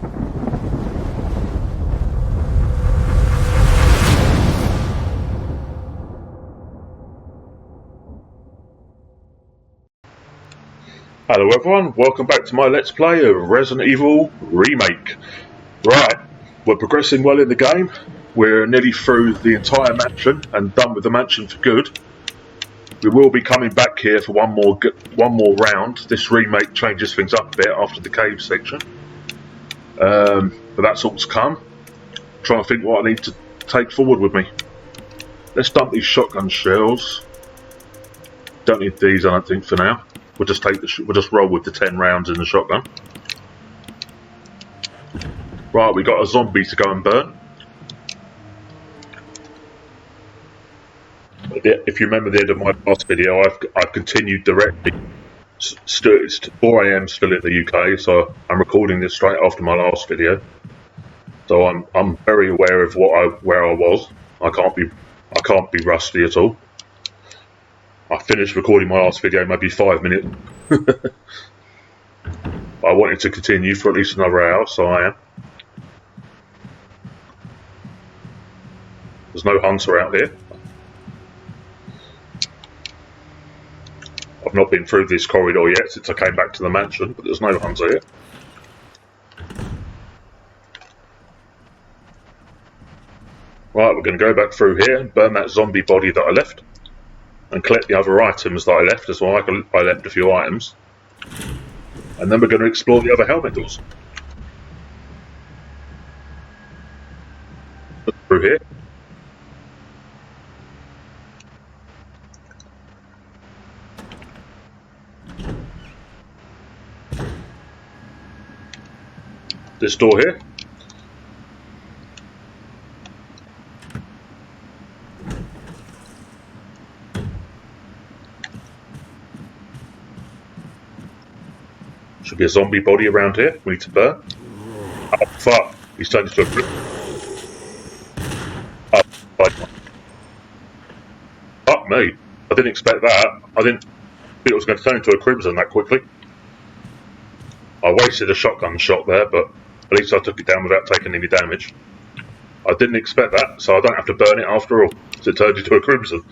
Hello everyone, welcome back to my Let's Play of Resident Evil Remake. Right, we're progressing well in the game. We're nearly through the entire mansion and done with the mansion for good. We will be coming back here for one more round. This remake changes things up a bit after the cave section. But that's all to come. Trying to think what I need to take forward with me. Let's dump these shotgun shells. Don't need these, I don't think, for now. We'll just roll with the 10 rounds in the shotgun. Right, we got a zombie to go and burn. If you remember the end of my last video, I've continued directly. It's 4 AM still in the UK, so I'm recording this straight after my last video. So I'm very aware of where I was. I can't be rusty at all. I finished recording my last video maybe 5 minutes. I wanted to continue for at least another hour, so I am. There's no hunter out here. I've not been through this corridor yet since I came back to the mansion, but there's no hunter here. Right, we're going to go back through here and burn that zombie body that I left. And collect the other items that I left as well. I left a few items. And then we're going to explore the other helmet doors. Through here. This door here. Should be a zombie body around here. We need to burn. Oh fuck! He's turned into a crimson. Oh, fuck me! I didn't expect that. I didn't think it was going to turn into a crimson that quickly. I wasted a shotgun shot there, but at least I took it down without taking any damage. I didn't expect that, so I don't have to burn it after all. So it turned into a crimson.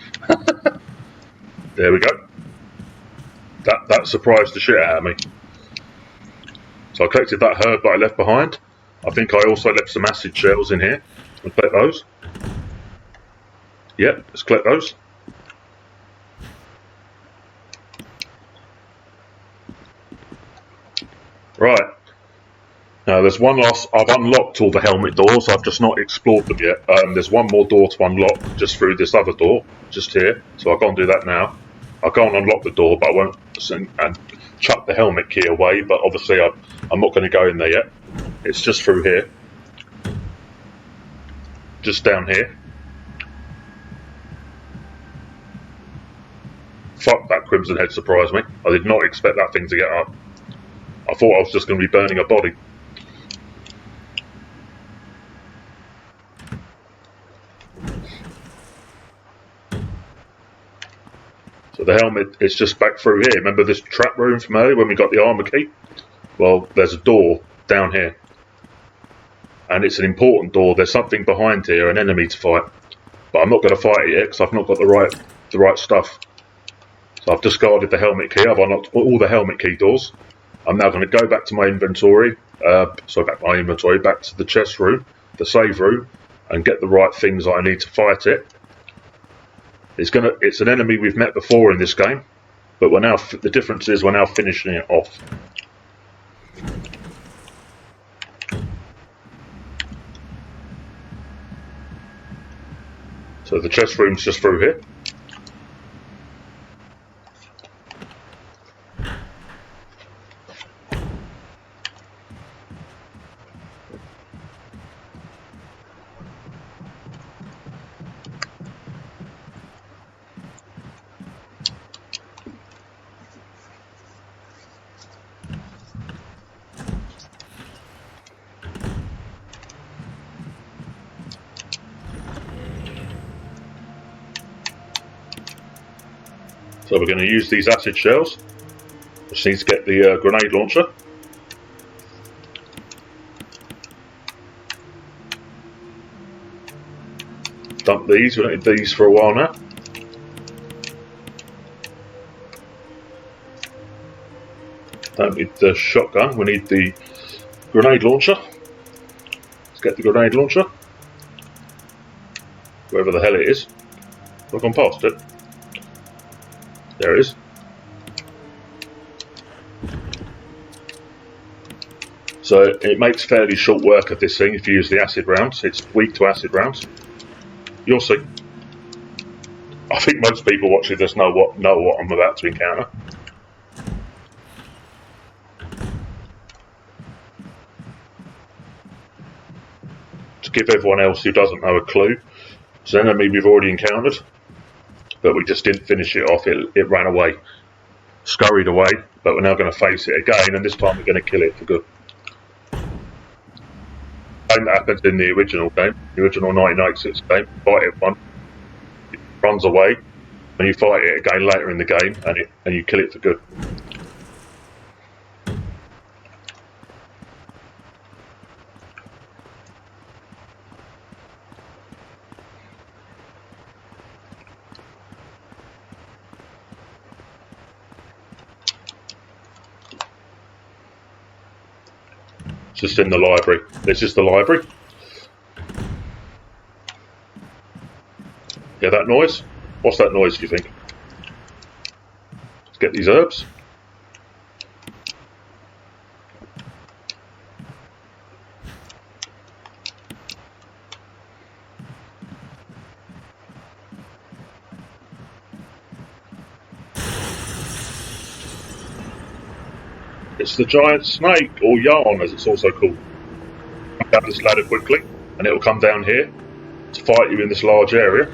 There we go. That surprised the shit out of me. So I collected that herb that I left behind. I think I also left some acid shells in here. I'll collect those. Yep, let's collect those. Right. Now there's one last. I've unlocked all the helmet doors. I've just not explored them yet. There's one more door to unlock just through this other door, just here. So I'll go and do that now. I'll go and unlock the door, but I won't and chuck the helmet key away. But obviously I'm not going to go in there yet. It's just through here. Just down here. Fuck, that crimson head surprised me. I did not expect that thing to get up. I thought I was just going to be burning a body. So the helmet is just back through here. Remember this trap room from earlier when we got the armor key? Well, there's a door down here. And it's an important door. There's something behind here, an enemy to fight. But I'm not going to fight it yet because I've not got the right stuff. So I've discarded the helmet key. I've unlocked all the helmet key doors. I'm now going to go back to my inventory. Back to the chest room, the save room, and get the right things that I need to fight it. It's an enemy we've met before in this game, but the difference is we're now finishing it off. So the chest room's just through here. So we're going to use these acid shells. Just need to get the grenade launcher. Dump these, we don't need these for a while now. Don't need the shotgun, we need the grenade launcher. Let's get the grenade launcher. Wherever the hell it is. I've gone past it. There it is. So it makes fairly short work of this thing if you use the acid rounds. It's weak to acid rounds. You'll see. I think most people watching this know what I'm about to encounter. To give everyone else who doesn't know a clue, it's an enemy we've already encountered, but we just didn't finish it off. It ran away, scurried away, but we're now going to face it again, and this time we're going to kill it for good. Same that happens in the original game, the original 1986 game. Fight it once, it runs away, and you fight it again later in the game, and you kill it for good. Just in the library. This is the library. Hear that noise? What's that noise, do you think? Let's get these herbs. It's the giant snake, or yarn as it's also called. Come down this ladder quickly, and it will come down here to fight you in this large area.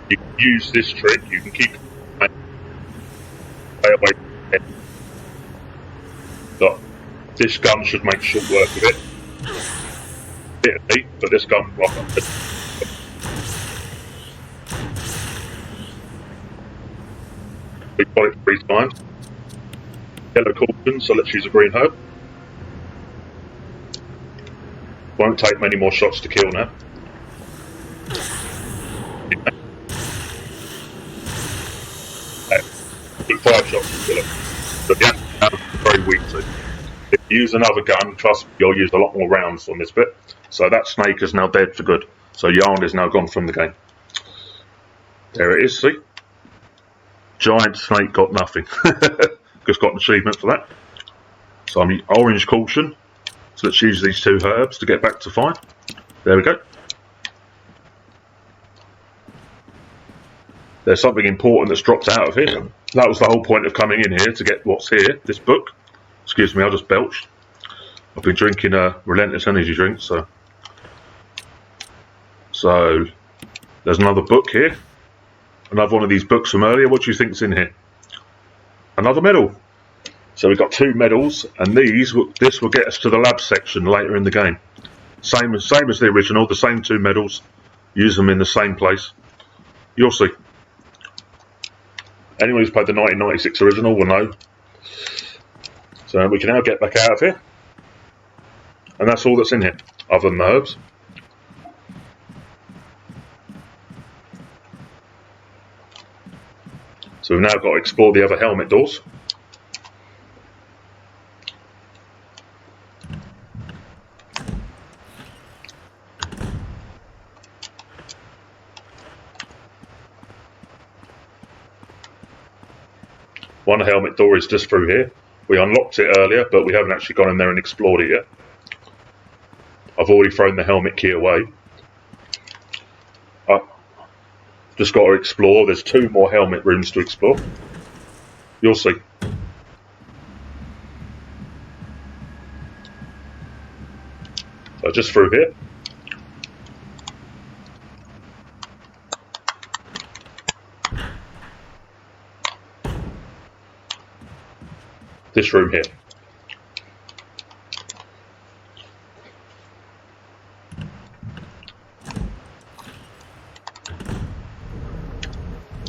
You can use this trick, you can keep stay away from it. But this gun should make short work of it. Bit of meat, but this gun rock up. We got it 3 times. Yellow caution, so let's use a green herb. Won't take many more shots to kill now. Took 5 shots to kill it. But the gun is very weak too. If you use another gun, trust me, you'll use a lot more rounds on this bit. So that snake is now dead for good. So yarn is now gone from the game. There it is, see? Giant snake got nothing. Just got an achievement for that. So I'm orange caution. So let's use these 2 herbs to get back to fine. There we go. There's something important that's dropped out of here. That was the whole point of coming in here, to get what's here, this book. Excuse me, I just belched. I've been drinking a Relentless energy drink, so there's another book here. Another one of these books from earlier. What do you think's in here? Another medal. So we've got 2 medals, and this will get us to the lab section later in the game. Same as the original, the same 2 medals. Use them in the same place. You'll see. Anyone who's played the 1996 original will know. So we can now get back out of here. And that's all that's in here, other than the herbs. So we've now got to explore the other helmet doors. One helmet door is just through here. We unlocked it earlier, but we haven't actually gone in there and explored it yet. I've already thrown the helmet key away. Just got to explore. There's 2 more helmet rooms to explore. You'll see. So just through here. This room here.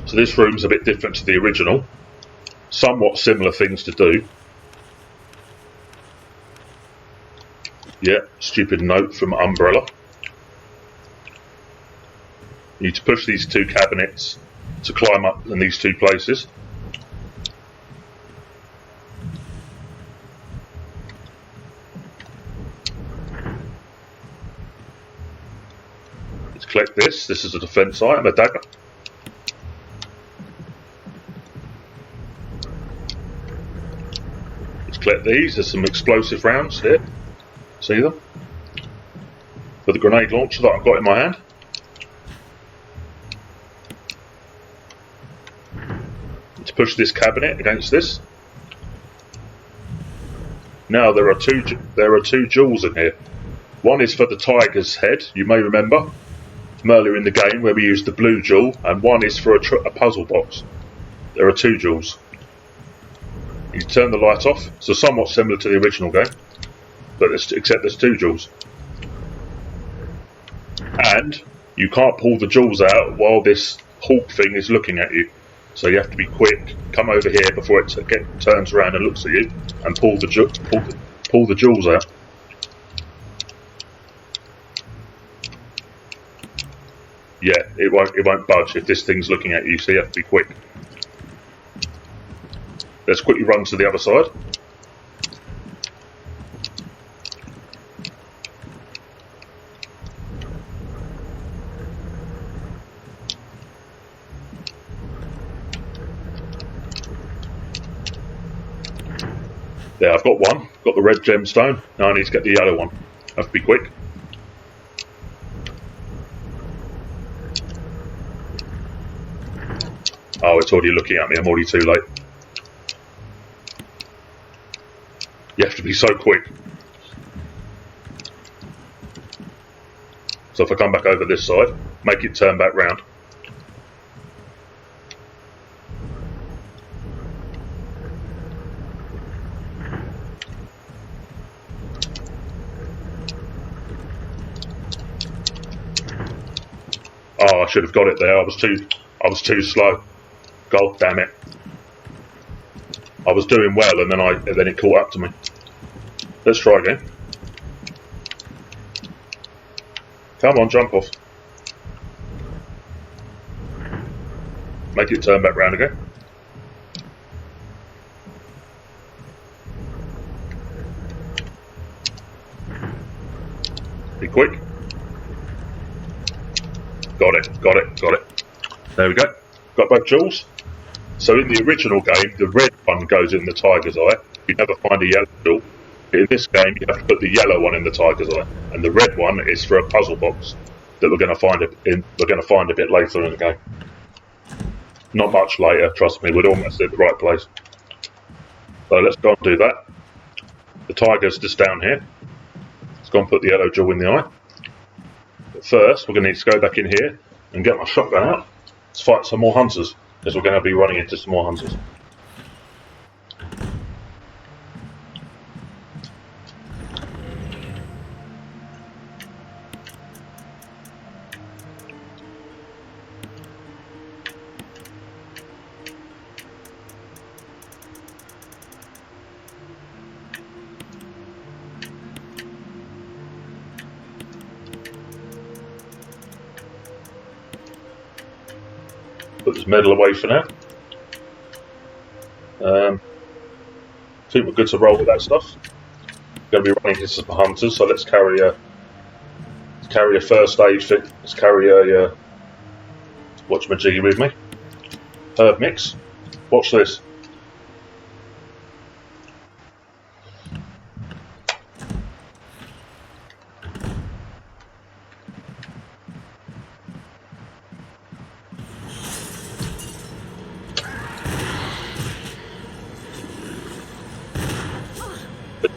So this room's a bit different to the original. Somewhat similar things to do. Yeah, stupid note from Umbrella. You need to push these two cabinets to climb up in these two places. Let's collect this. This is a defense item, a dagger. Let's collect these. There's some explosive rounds here. See them? With the grenade launcher that I've got in my hand. Let's push this cabinet against this. Now there are two jewels in here. One is for the tiger's head, you may remember from earlier in the game where we used the blue jewel, and one is for a puzzle box. There are two jewels. You turn the light off, so somewhat similar to the original game, but except there's two jewels. And you can't pull the jewels out while this hawk thing is looking at you. So you have to be quick, come over here before it turns around and looks at you, and pull the jewels out. Yeah, it won't budge if this thing's looking at you, so you have to be quick. Let's quickly run to the other side. There, I've got one. Got the red gemstone. Now I need to get the yellow one. I have to be quick. Oh, it's already looking at me. I'm already too late. You have to be so quick. So if I come back over this side, make it turn back round. Oh, I should have got it there. I was too slow. God damn it! I was doing well, and then it caught up to me. Let's try again. Come on, jump off. Make it turn back round again. Be quick. Got it. There we go. Got both jewels. So in the original game, the red one goes in the tiger's eye. You never find a yellow jewel. In this game, you have to put the yellow one in the tiger's eye, and the red one is for a puzzle box that we're going to find a bit later in the game. Not much later, trust me. We're almost at the right place. So let's go and do that. The tiger's just down here. Let's go and put the yellow jewel in the eye. But first, we're going to need to go back in here and get my shotgun out. Let's fight some more hunters, because we're going to be running into some more hunters. Put this medal away for now. I think we're good to roll with that stuff. We're going to be running into some hunters, so let's carry a first aid thing. Let's carry a whatchamajiggy with me. Herb mix. Watch this.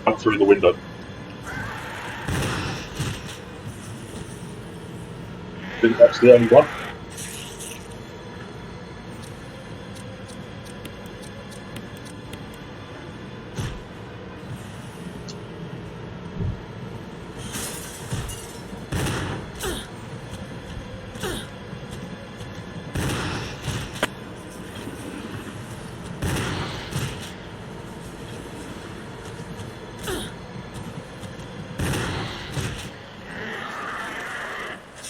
Jump through the window. I think that's the only one.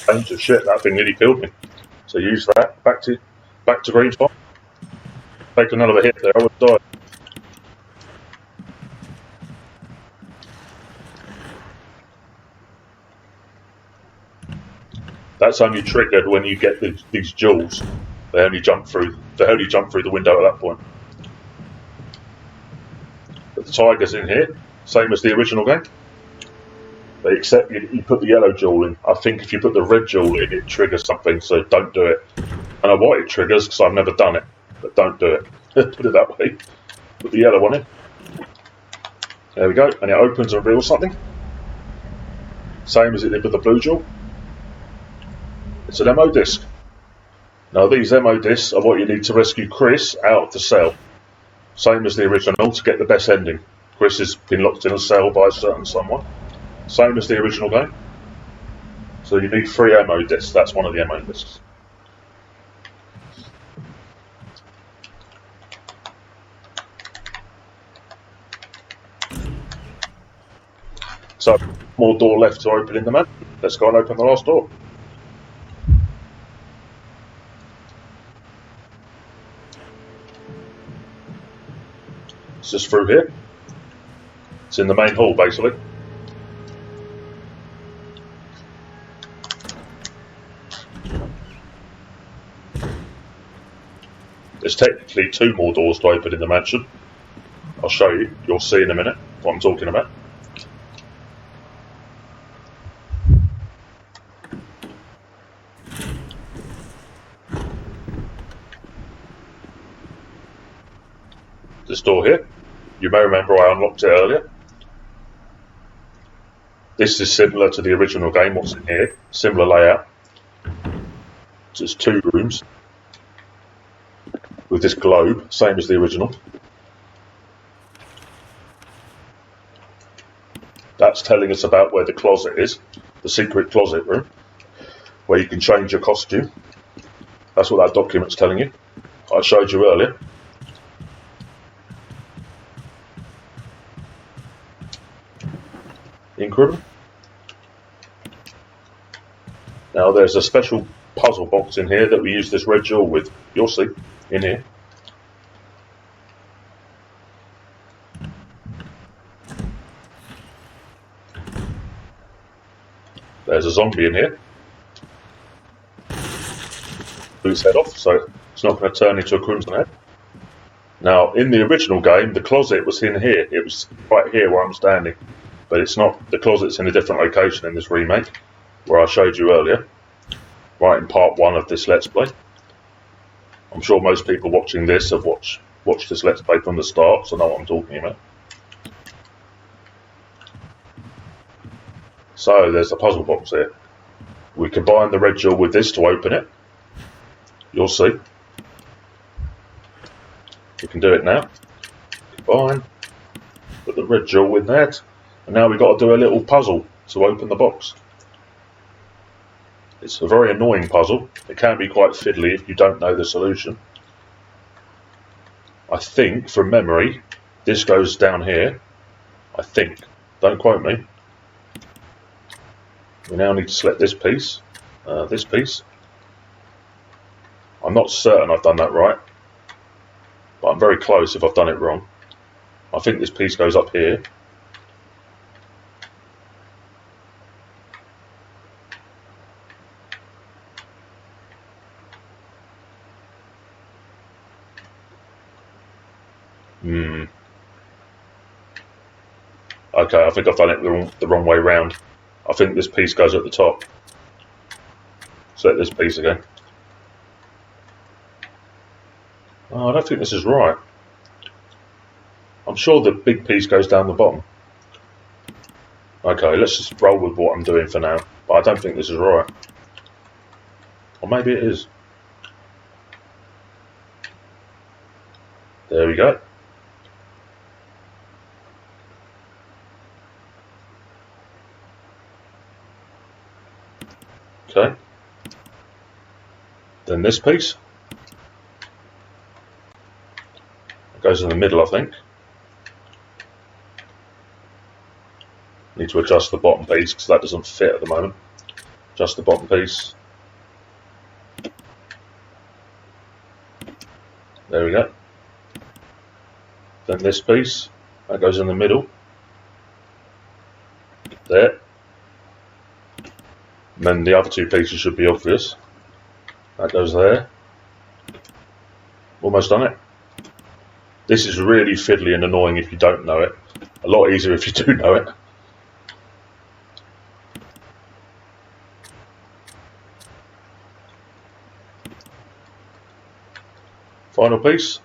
Danger shit, that thing nearly killed me. So use that. Back to green spot. Take another hit there. I would die. That's only triggered when you get these jewels. They only jump through the window at that point. But the tiger's in here, same as the original game. But except you put the yellow jewel in. I think if you put the red jewel in, it triggers something, so don't do it. I know what it triggers because I've never done it, but don't do it. Put it that way. Put the yellow one in. There we go, and it opens and reveals something. Same as it did with the blue jewel. It's an MO disc. Now these MO discs are what you need to rescue Chris out of the cell. Same as the original to get the best ending. Chris has been locked in a cell by a certain someone. Same as the original game. So you need 3 MO discs. That's one of the MO discs. So, more door left to open in the map. Let's go and open the last door. It's just through here. It's in the main hall, basically. There's technically 2 more doors to open in the mansion. I'll show you. You'll see in a minute what I'm talking about. This door here, you may remember I unlocked it earlier. This is similar to the original game, what's in here, similar layout. So it's 2 rooms with this globe, same as the original. That's telling us about where the closet is, the secret closet room, where you can change your costume. That's what that document's telling you. I showed you earlier. Ink ribbon. Now there's a special puzzle box in here that we use this red jewel with. You'll see in here. There's a zombie in here. Blew his head off, so it's not going to turn into a crimson head. Now, in the original game, the closet was in here. It was right here where I'm standing. But it's not. The closet's in a different location in this remake, where I showed you earlier, right in part 1 of this Let's Play. I'm sure most people watching this have watched this Let's Play from the start, so know what I'm talking about. So there's the puzzle box here. We combine the red jewel with this to open it. You'll see. We can do it now. Combine. Put the red jewel with that. And now we've got to do a little puzzle to open the box. It's a very annoying puzzle. It can be quite fiddly if you don't know the solution. I think, from memory, this goes down here. I think. Don't quote me. We now need to select this piece. This piece. I'm not certain I've done that right, but I'm very close if I've done it wrong. I think this piece goes up here. Okay, I think I've done it the wrong way round. I think this piece goes at the top. Select this piece again. Oh, I don't think this is right. I'm sure the big piece goes down the bottom. Okay, let's just roll with what I'm doing for now. But I don't think this is right. Or maybe it is. There we go. Okay. Then this piece. It goes in the middle, I think. Need to adjust the bottom piece because that doesn't fit at the moment. Adjust the bottom piece. There we go. Then this piece, that goes in the middle. There. And then the other two pieces should be obvious. That goes there. Almost done it. This is really fiddly and annoying if you don't know it. A lot easier if you do know it. Final piece.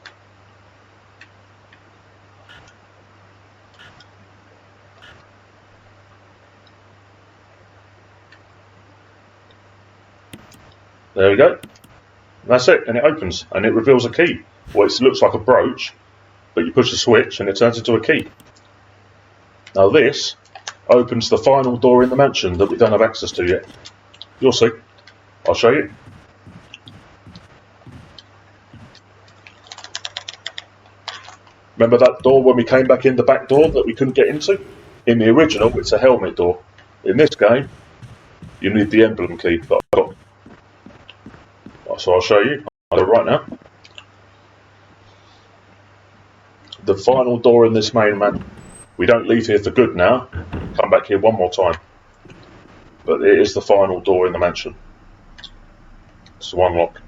There we go. That's it, and it opens, and it reveals a key. Well, it looks like a brooch, but you push the switch and it turns into a key. Now this opens the final door in the mansion that we don't have access to yet. You'll see. I'll show you. Remember that door when we came back in the back door that we couldn't get into? In the original, it's a helmet door. In this game, you need the emblem key that I got. So I'll show you. I'll go right now. The final door in this main mansion. We don't leave here for good now. Come back here one more time. But it is the final door in the mansion. It's one lock.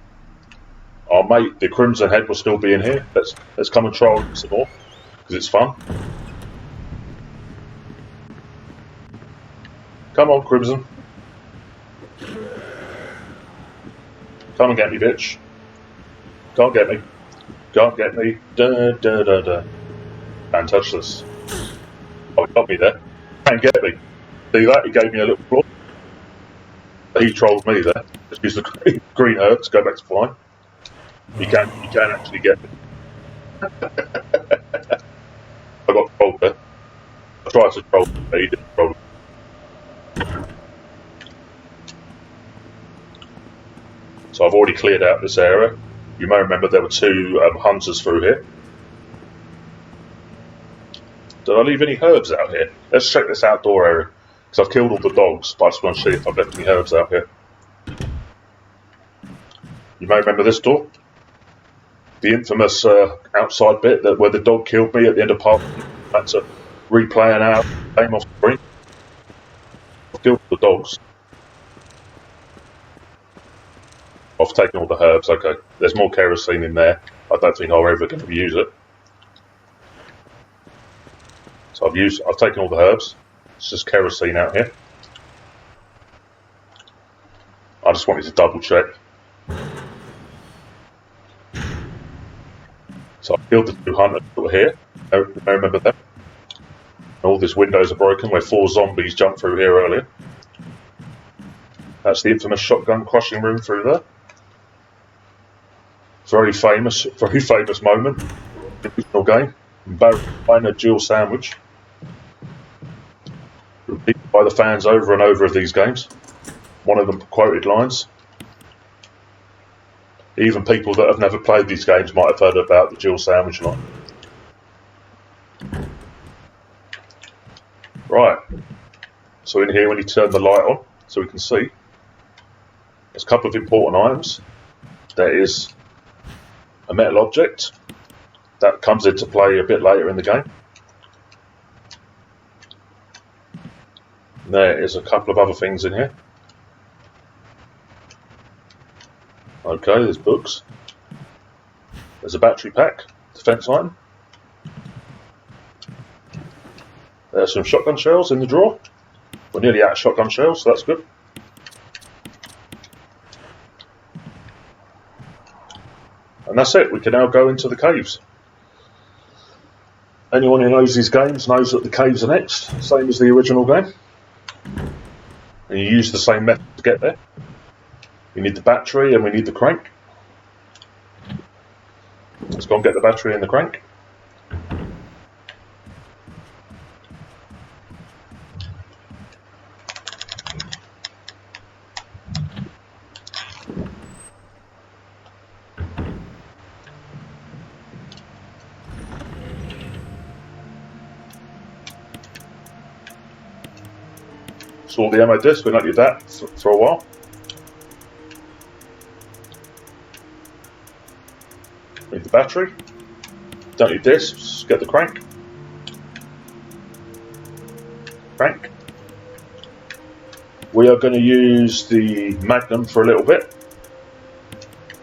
Our mate, the Crimson Head, will still be in here. Let's come and try some more, because it's fun. Come on, Crimson. Come and get me, bitch. Can't get me. Can't get me. Da da da da. Can't touch this. Oh, he got me there. Can't get me. See that? He gave me a little claw. He trolled me there. Just use the green herb to go back to flying. You can actually get me. I got trolled there. I tried to troll him, but he didn't troll him. So I've already cleared out this area. You may remember there were two hunters through here. Did I leave any herbs out here? Let's check this outdoor area. Because I've killed all the dogs, but I just want to see if I've left any herbs out here. You may remember this door. The infamous outside bit where the dog killed me at the end of part 1. I had to replay an hour, game off screen. I've killed the dogs. I've taken all the herbs, okay. There's more kerosene in there. I don't think I'm ever going to use it. So I've taken all the herbs. It's just kerosene out here. I just wanted to double check. So I killed the two hunters that were here. I remember that. All these windows are broken where 4 zombies jumped through here earlier. That's the infamous shotgun crushing room through there. Very famous moment in the original game. Buying a dual sandwich. Repeated by the fans over and over of these games. One of them quoted lines. Even people that have never played these games might have heard about the dual sandwich line. Right. So in here, when you turn the light on, so we can see, there's a couple of important items. There is a metal object that comes into play a bit later in the game. There is a couple of other things in here. Okay, there's books. There's a battery pack, defense item. There's some shotgun shells in the drawer. We're nearly out of shotgun shells, so that's good. And that's it, we can now go into the caves. Anyone who knows these games knows that the caves are next, same as the original game. And you use the same method to get there. We need the battery and we need the crank. Let's go and get the battery and the crank. Sort the ammo disc, we don't need that for a while. We need the battery. Don't need this, just get the crank. Crank. We are going to use the Magnum for a little bit.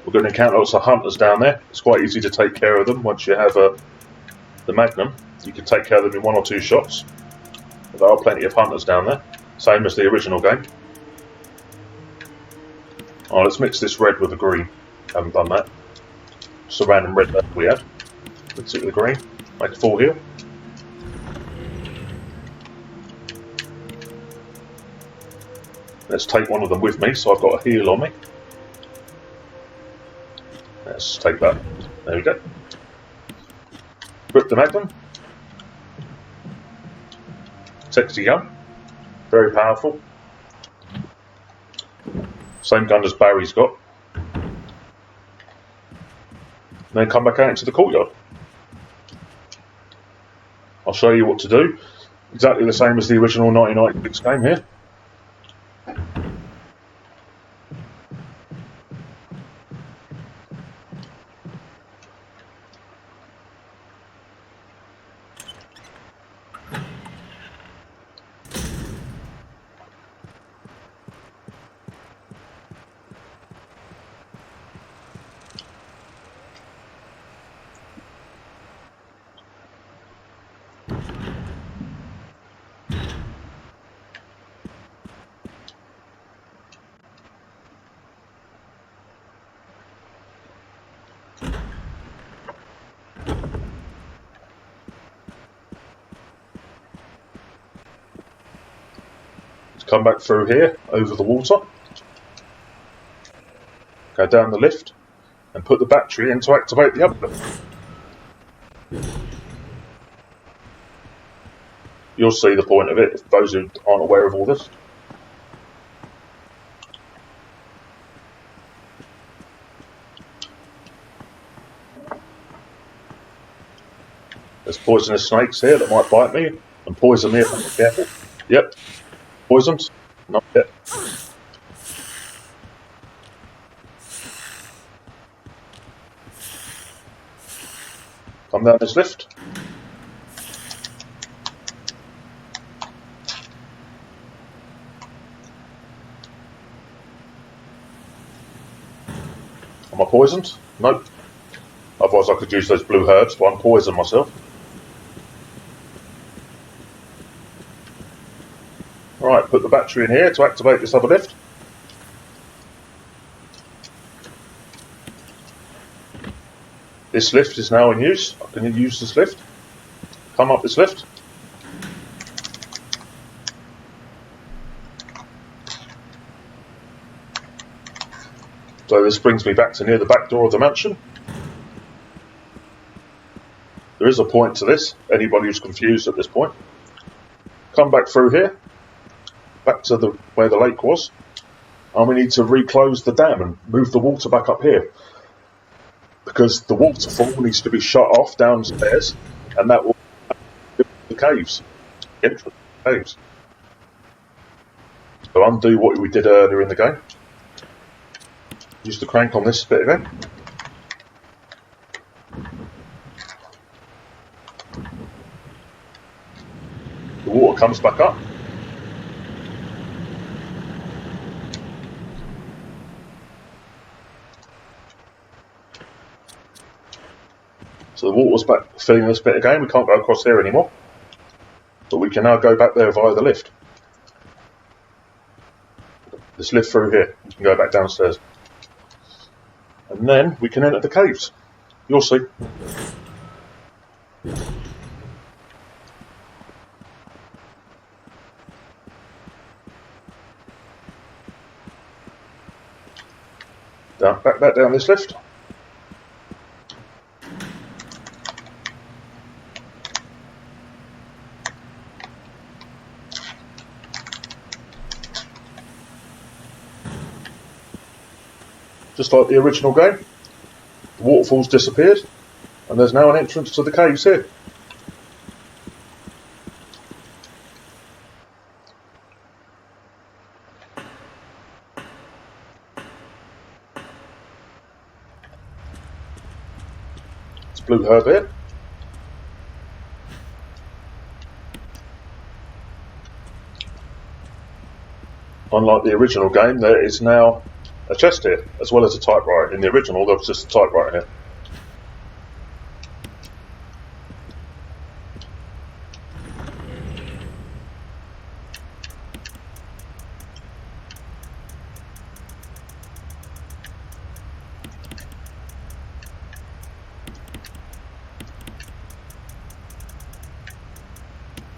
We're going to encounter lots of hunters down there. It's quite easy to take care of them once you have the Magnum. You can take care of them in 1 or 2 shots. There are plenty of hunters down there, same as the original game. Oh, let's mix this red with the green. Haven't done that. Just a random red that we had. Mix it with the green. Make a full heal. Let's take one of them with me, so I've got a heal on me. Let's take that. There we go. Grip the Magnum. Sexy gun. Very powerful. Same gun as Barry's got. Then come back out into the courtyard. I'll show you what to do. Exactly the same as the original 1996 game here. Come back through here, over the water. Go down the lift and put the battery in to activate the upper lift. You'll see the point of it if those who aren't aware of all this. There's poisonous snakes here that might bite me and poison me if I'm not careful. Yep. Poisoned? Not yet. Come down this lift. Am I poisoned? Nope. Otherwise I could use those blue herbs to unpoison myself. Right, put the battery in here to activate this other lift. This lift is now in use. I can use this lift. Come up this lift. So this brings me back to near the back door of the mansion. There is a point to this, anybody who's confused at this point. Come back through here. Back to where the lake was, and we need to reclose the dam and move the water back up here because the waterfall needs to be shut off downstairs, and that will the caves, entrance to the caves. So undo what we did earlier in the game. Use the crank on this bit again. The water comes back up. So the water's back filling this bit again. We can't go across here anymore. But we can now go back there via the lift. This lift through here. We can go back downstairs. And then we can enter the caves. You'll see. Back down this lift. Just like the original game, the waterfall's disappeared, and there's now an entrance to the caves here. Blue herb here. Unlike the original game, there is now a chest here, as well as a typewriter. In the original, there was just a typewriter here.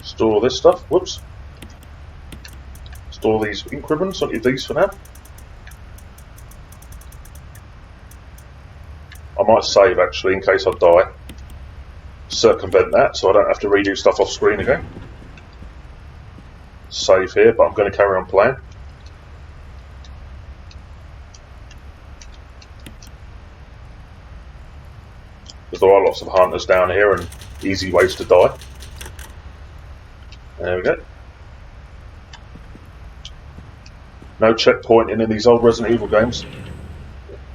Store this stuff. Whoops. Store these ink ribbons. I'll leave these for now. I might save actually in case I die. Circumvent that so I don't have to redo stuff off screen again. Save here, but I'm going to carry on playing. Because there are lots of hunters down here and easy ways to die. There we go. No checkpointing in these old Resident Evil games.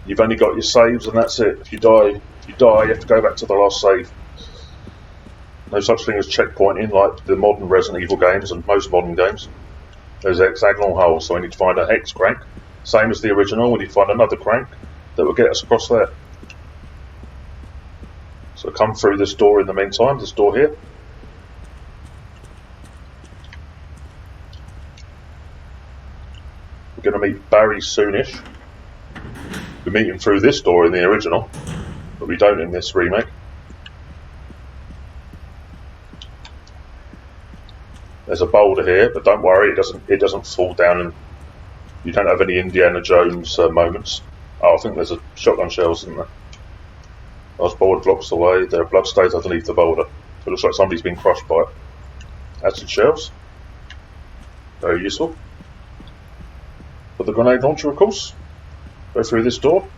You've only got your saves and that's it. If you die, you have to go back to the last save. No such thing as checkpointing like the modern Resident Evil games and most modern games. There's hexagonal holes, so we need to find a hex crank. Same as the original, we need to find another crank that will get us across there. So come through this door in the meantime, this door here. We're going to meet Barry soonish. We meet him through this door in the original, but we don't in this remake. There's a boulder here, but don't worry, it doesn't fall down, and you don't have any Indiana Jones moments. Oh, I think there's a shotgun shells, isn't there? Those boulder blocks away. There are bloodstains underneath the boulder. It looks like somebody's been crushed by it. Acid shells. Very useful. Put the grenade launcher, of course. Go through this door.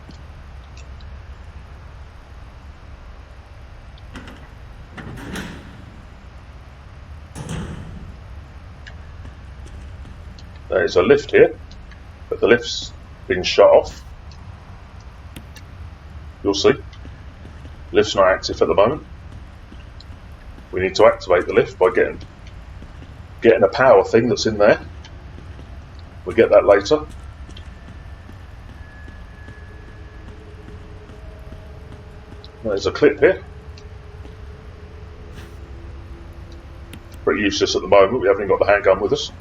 There's a lift here, but the lift's been shut off. You'll see. Lift's not active at the moment. We need to activate the lift by getting a power thing that's in there. We'll get that later. There's a clip here. Pretty useless at the moment, we haven't even got the handgun with us.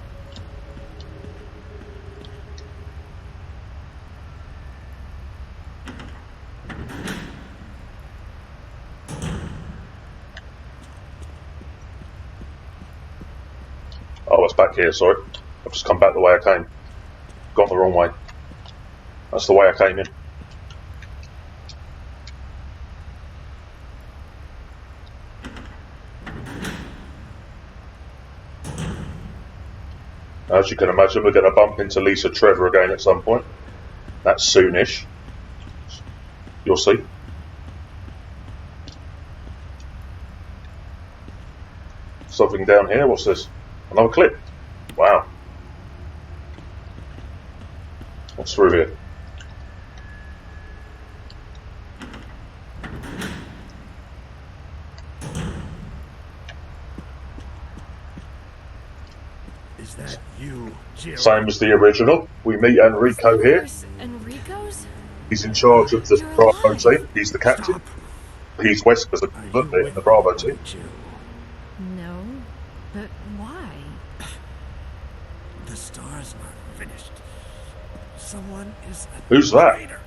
Oh, it's back here, sorry. I've just come back the way I came. Gone the wrong way. That's the way I came in. As you can imagine, we're going to bump into Lisa Trevor again at some point. That's soonish. You'll see. Something down here. What's this? Another clip. Wow. What's through here? Is that you, Jerry? Same as the original. We meet Enrico here. Enrico's? He's in charge of the Bravo team. He's the captain. He's Wesker's equivalent in the Bravo team. No, but why? The star's not finished. Someone is a Who's that? traitor.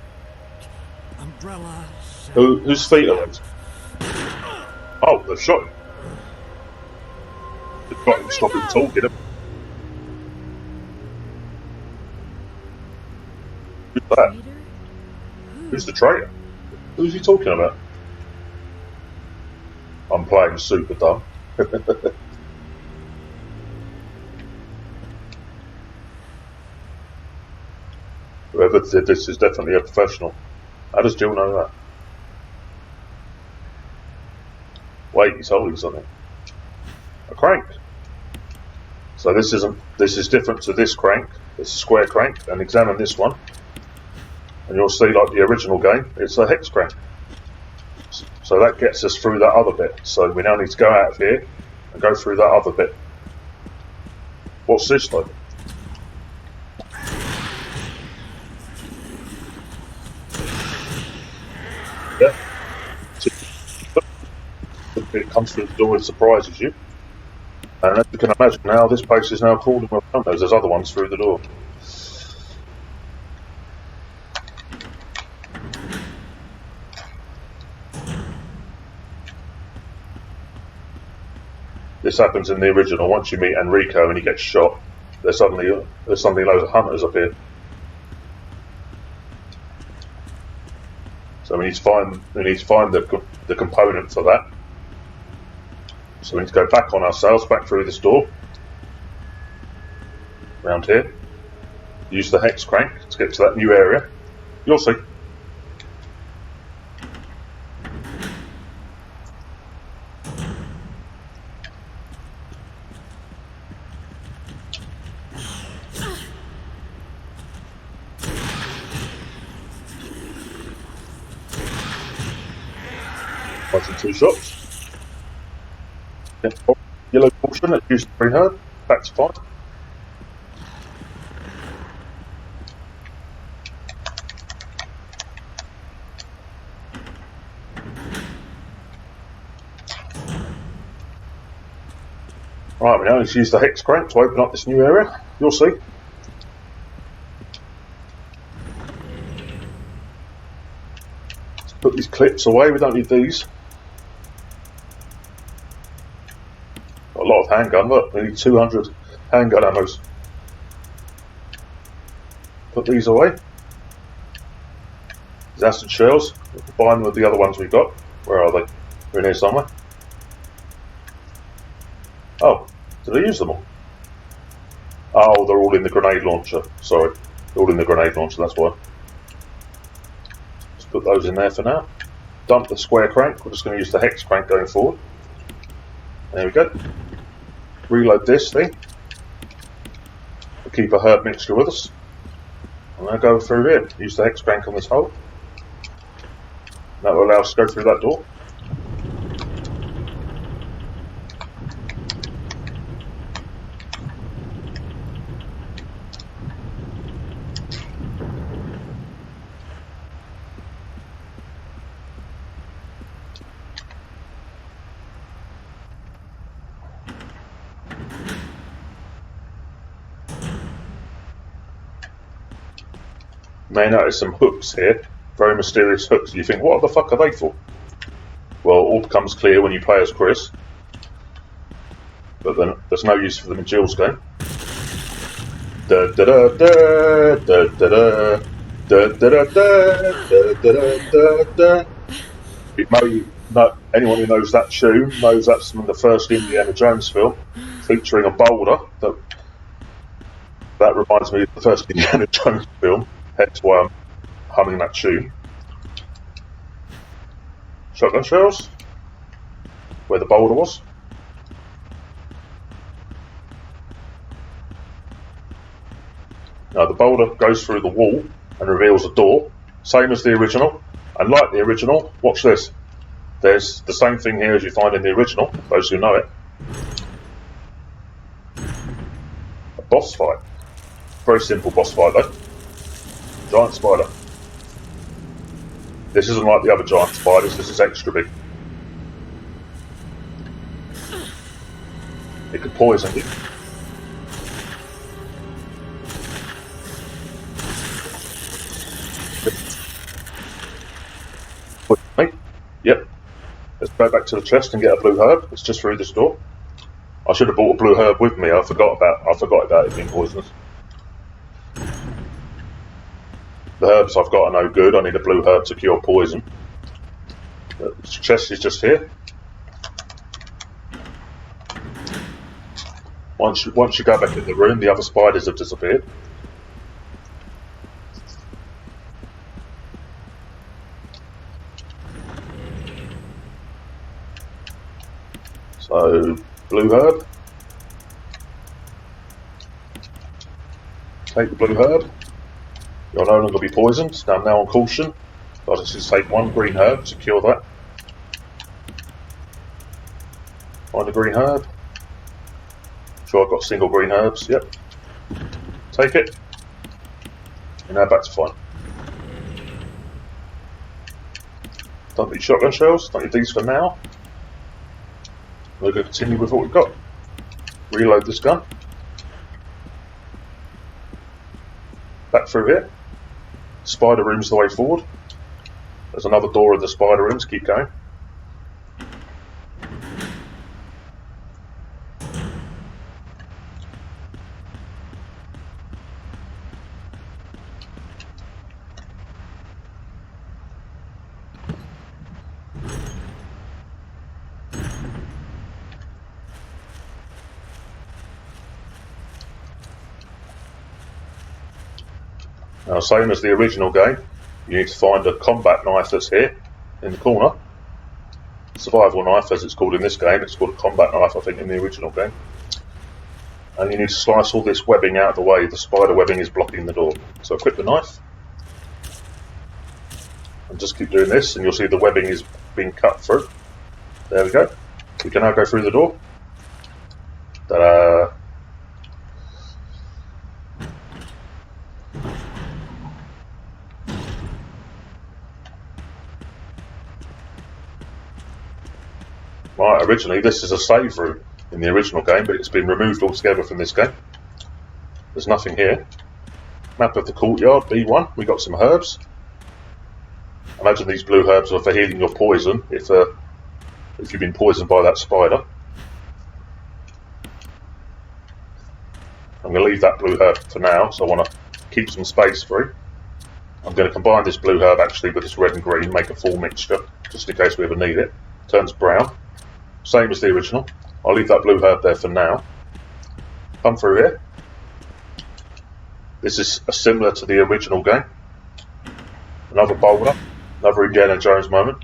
Umbrella. Whose feet are those? Oh, they've shot him. They've got him to stop him talking. Who's that? Traitor? Who's the traitor? Who's he talking about? I'm playing super dumb. Whoever did this is definitely a professional. How does Jill know that? Wait, he's holding something. A crank. So this is different to this crank. It's a square crank, and examine this one. And you'll see, like the original game, it's a hex crank. So that gets us through that other bit. So we now need to go out of here and go through that other bit. What's this though? Yeah. It comes through the door and surprises you. And as you can imagine now, this place is now crawling with hunters. There's other ones through the door. This happens in the original. Once you meet Enrico and he gets shot, there's suddenly loads of hunters up here. So we need to find the component for that. So we need to go back on ourselves, back through this door, around here. Use the hex crank to get to that new area. You'll see. Once in 2 shots. Yellow portion, let's use the green herb. Back to 5. Right, we now need to use the hex crank to open up this new area. You'll see. Let's put these clips away, we don't need these. Got a lot of handgun, look, we need 200 handgun ammos. Put these away. These acid shells, we'll combine them with the other ones we've got. Where are they? They're in here somewhere. Oh, did I use them all? Oh, they're all in the grenade launcher. Sorry, they're all in the grenade launcher, that's why. Let's put those in there for now. Dump the square crank, we're just going to use the hex crank going forward. There we go. Reload this thing. We'll keep a herb mixture with us. And now go through here. Use the hex crank on this hole. That will allow us to go through that door. You may notice some hooks here, very mysterious hooks. You think, what the fuck are they for? Well, all becomes clear when you play as Chris. But then there's no use for them in Jill's game. Da da da da da da da da da da da da da. It may not, anyone who knows that tune knows that's from the first Indiana Jones film, featuring a boulder. That reminds me of the first Indiana Jones film. Hence why I'm humming that tune. Shotgun shells. Where the boulder was. Now the boulder goes through the wall and reveals a door. Same as the original. And like the original, watch this. There's the same thing here as you find in the original, those who know it. A boss fight. Very simple boss fight though. Giant spider. This isn't like the other giant spiders, this is extra big. It could poison you. Yep. Let's go back to the chest and get a blue herb. It's just through this door. I should have bought a blue herb with me. I forgot about it being poisonous. The herbs I've got are no good. I need a blue herb to cure poison. The chest is just here. Once you go back in the room, the other spiders have disappeared. So, blue herb. Take the blue herb. You'll no longer be poisoned. Now I'm now on caution. I'll just take one green herb to cure that. Find the green herb. Sure, I've got single green herbs. Yep. Take it. And now back to fine. Don't need shotgun shells. Don't need these for now. We're going to continue with what we've got. Reload this gun. Back through here. Spider room's the way forward. There's another door in the spider rooms. Keep going. Now, same as the original game, you need to find a combat knife that's here in the corner. Survival knife, as it's called in this game. It's called a combat knife, I think, in the original game. And you need to slice all this webbing out of the way. The spider webbing is blocking the door. So equip the knife. And just keep doing this, and you'll see the webbing is being cut through. There we go. We can now go through the door. Ta-da! Right, originally this is a save room in the original game, but it's been removed altogether from this game. There's nothing here. Map of the courtyard, B1. We got some herbs. Imagine these blue herbs are for healing your poison if you've been poisoned by that spider. I'm going to leave that blue herb for now, so I want to keep some space free. I'm going to combine this blue herb actually with this red and green, make a full mixture, just in case we ever need it. Turns brown. Same as the original. I'll leave that blue herb there for now. Come through here. This is similar to the original game. Another boulder. Another Indiana Jones moment.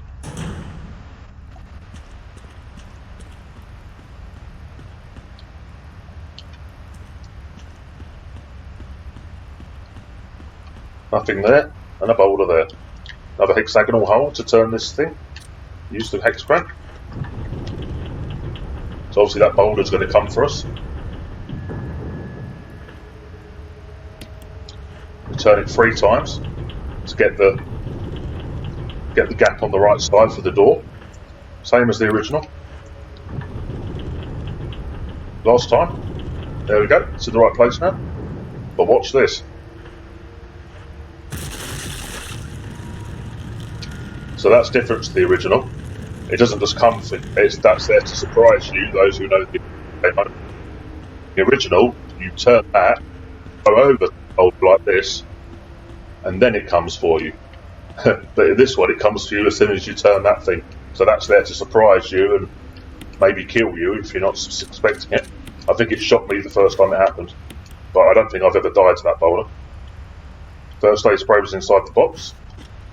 Nothing there. And a boulder there. Another hexagonal hole to turn this thing. Use the hex crank. So obviously that boulder's going to come for us. We turn it 3 times to get the gap on the right side for the door. Same as the original. Last time. There we go. It's in the right place now. But watch this. So that's different to the original. It doesn't just come for that's there to surprise you, those who know the game. The original, you turn that, go over the boulder like this, and then it comes for you. But in this one, it comes for you as soon as you turn that thing. So that's there to surprise you and maybe kill you if you're not expecting it. I think it shocked me the first time it happened, but I don't think I've ever died to that boulder. First aid spray was inside the box.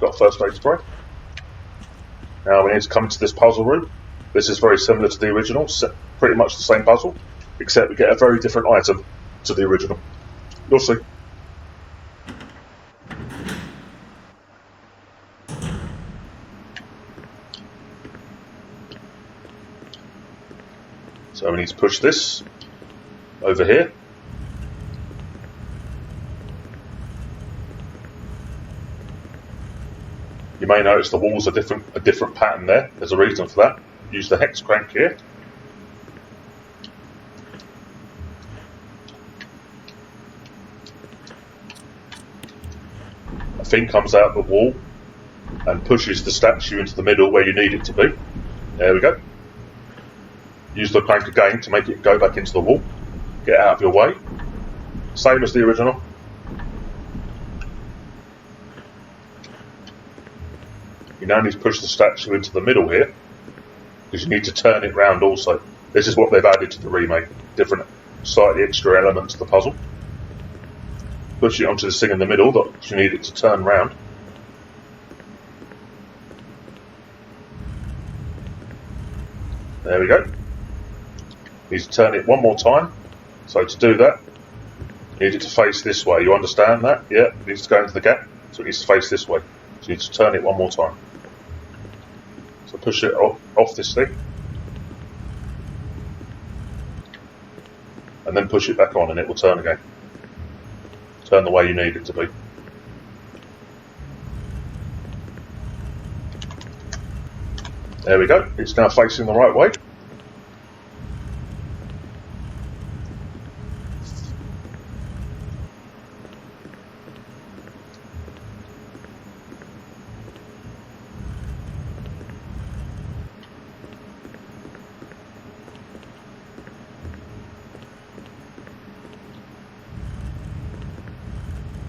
Got first aid spray. Now we need to come into this puzzle room. This is very similar to the original, pretty much the same puzzle, except we get a very different item to the original. You'll see. So we need to push this over here. You may notice the walls are a different pattern there. There's a reason for that. Use the hex crank here. A thing comes out the wall and pushes the statue into the middle where you need it to be. There we go. Use the crank again to make it go back into the wall. Get out of your way. Same as the original. You now need to push the statue into the middle here, because you need to turn it round also. This is what they've added to the remake, different, slightly extra elements to the puzzle. Push it onto this thing in the middle that you need it to turn round. There we go. You need to turn it one more time. So to do that, you need it to face this way. You understand that? Yeah, it needs to go into the gap, so it needs to face this way. So you need to turn it one more time. So push it off this thing. and then push it back on and it will turn again. Turn the way you need it to be. There we go, it's now facing the right way.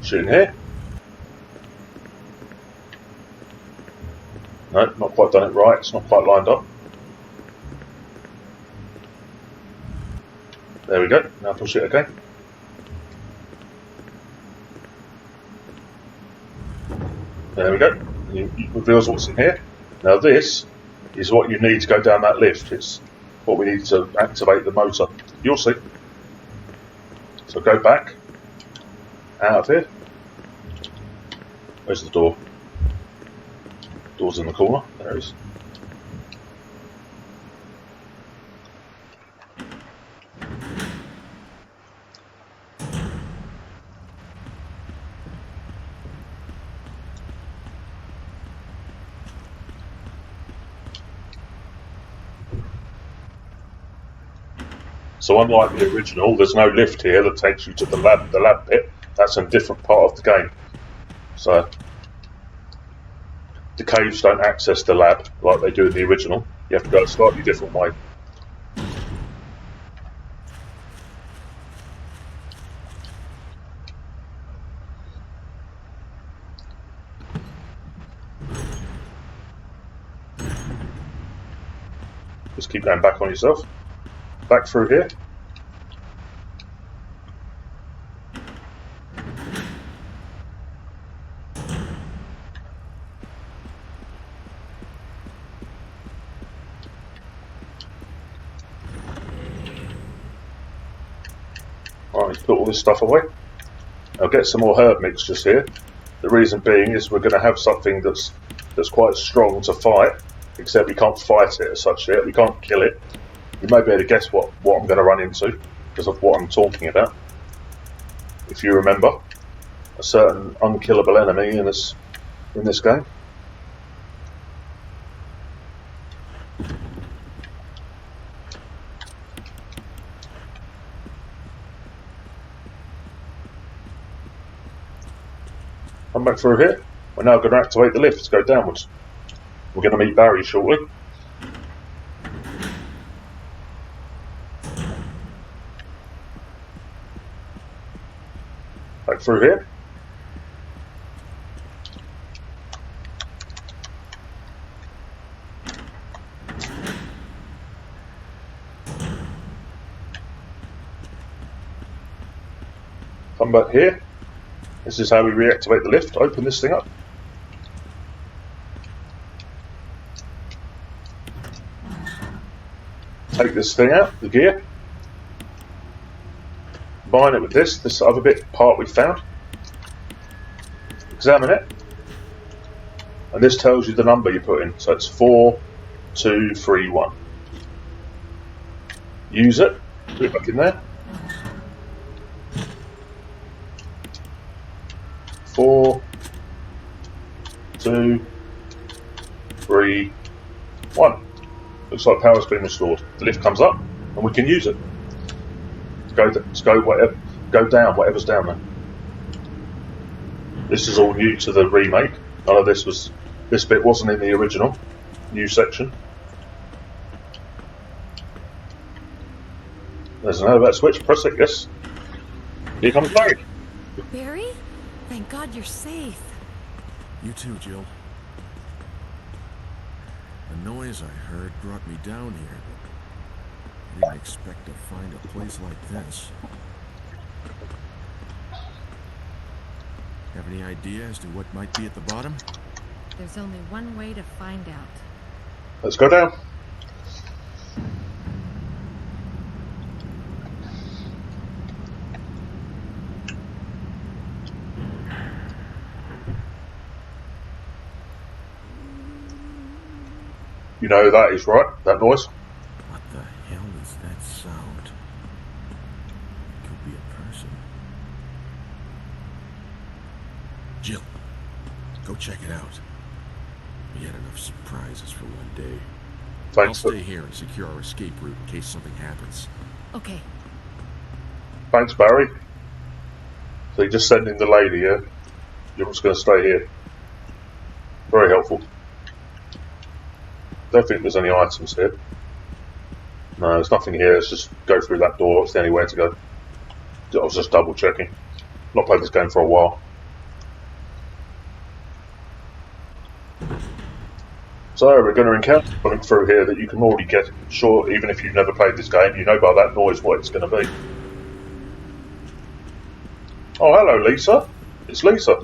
Shit in here. No, not quite done it right, it's not quite lined up. There we go, now push it again. There we go, it reveals what's in here. Now this is what you need to go down that lift. It's what we need to activate the motor. You'll see. So go back, out of here. Where's the door? Door's in the corner, there it is. So unlike the original, there's no lift here that takes you to the lab bit. That's a different part of the game. So the caves don't access the lab like they do in the original. You have to go a slightly different way. Just keep going back on yourself. Back through here. Right, let's put all this stuff away. I'll get some more herb mixtures here. The reason being is we're going to have something that's quite strong to fight, except we can't fight it as such yet. We can't kill it. You may be able to guess what I'm going to run into because of what I'm talking about. If you remember, a certain unkillable enemy in this game. Come back through here. We're now going to activate the lift to go downwards. We're going to meet Barry shortly. Back through here. Come back here. This is how we reactivate the lift. Open this thing up. Take this thing out, the gear. Combine it with this other part we found. Examine it. And this tells you the number you put in. So it's 4231. Use it. Put it back in there. 4, 2, 3, 1. Looks like power's been restored. The lift comes up and we can use it. Go down, whatever's down there. This is all new to the remake. None of this bit wasn't in the original. New section. There's an elevator switch, press it, yes. Here comes Barry. Barry? Thank God you're safe. You too, Jill. The noise I heard brought me down here. I didn't expect to find a place like this. Have any idea as to what might be at the bottom? There's only one way to find out. Let's go down. You know that is right, that noise. What the hell is that sound? Jill, go check it out. We had enough surprises for one day. I'll Thanks, stay here and secure our escape route in case something happens. Okay. thanks, Barry. So you're just sending the lady, yeah? You're just going to stay here. Very helpful. Don't think there's any items here. No, there's nothing here. Let's just go through that door. It's the only way to go. I was just double checking. Not played this game for a while. So we're going to encounter something through here that you can already get. Sure, even if you've never played this game, you know by that noise what it's going to be. Oh, hello, Lisa. It's Lisa.